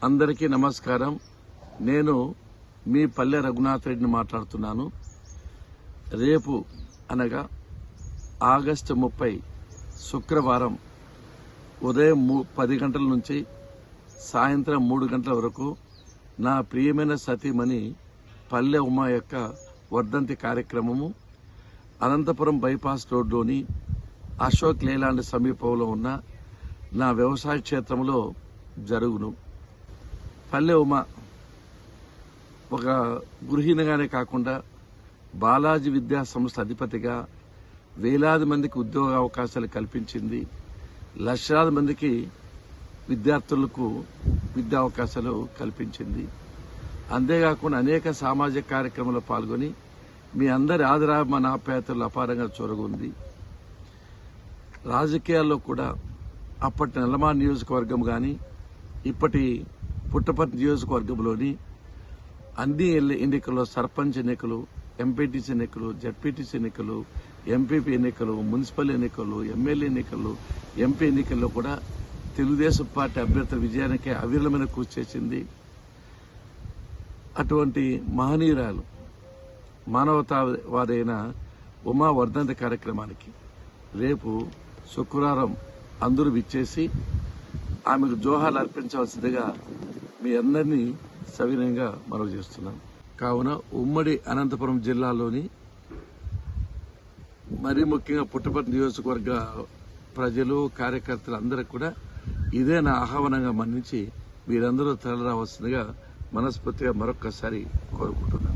అందరికీ నమస్కారం. నేను మీ పల్లె రఘునాథ్ రెడ్డిని మాట్లాడుతున్నాను. రేపు అనగా ఆగస్టు 30 శుక్రవారం ఉదయం 10 గంటల నుంచి సాయంత్రం 3 గంటల వరకు నా ప్రియమైన సతీమణి పల్లె ఉమా యొక్క వర్ధంతి కార్యక్రమము అనంతపురం బైపాస్ రోడ్లోని అశోక్ లేలాండ్ సమీపంలో ఉన్న నా వ్యవసాయ క్షేత్రంలో జరుగును. పల్లె ఉమా ఒక గృహిణిగానే కాకుండా బాలాజీ విద్యా సంస్థ అధిపతిగా వేలాది మందికి ఉద్యోగ అవకాశాలు కల్పించింది. లక్షలాది మందికి విద్యార్థులకు విద్యా అవకాశాలు కల్పించింది. అంతేకాకుండా అనేక సామాజిక కార్యక్రమాల్లో పాల్గొని మీ అందరి ఆదరాభిమాన ఆప్యాయతలు అపారంగా చొరగుంది. రాజకీయాల్లో కూడా అప్పటి నల్లమా నియోజకవర్గం కానీ ఇప్పటి పుట్టపర్తి నియోజకవర్గంలోని అన్ని ఎన్నికల్లో సర్పంచ్ ఎన్నికలు, ఎంపీటీసీ ఎన్నికలు, జడ్పీటీసీ ఎన్నికలు, ఎంపీపీ ఎన్నికలు, మున్సిపల్ ఎన్నికలు, ఎమ్మెల్యే ఎన్నికలు, ఎంపీ ఎన్నికల్లో కూడా తెలుగుదేశం పార్టీ అభ్యర్థుల విజయానికి అవిరళమైన కృషి చేసింది. అటువంటి మహనీయురాలు మానవతావాదైన ఉమా వర్ధంతి కార్యక్రమానికి రేపు శుక్రవారం అందరూ విచ్చేసి ఆమెకు జోహాలు అర్పించవలసిందిగా మీ అందరినీ సవినయంగా మనవి చేస్తున్నాం. కావున ఉమ్మడి అనంతపురం జిల్లాలోని మరీ ముఖ్యంగా పుట్టపర్తి నియోజకవర్గ ప్రజలు, కార్యకర్తలు అందరికీ కూడా ఇదే నా ఆహ్వానంగా మన్నించి మీరందరూ తరలిరావాల్సిందిగా మనస్ఫూర్తిగా మరొక్కసారి కోరుకుంటున్నాను.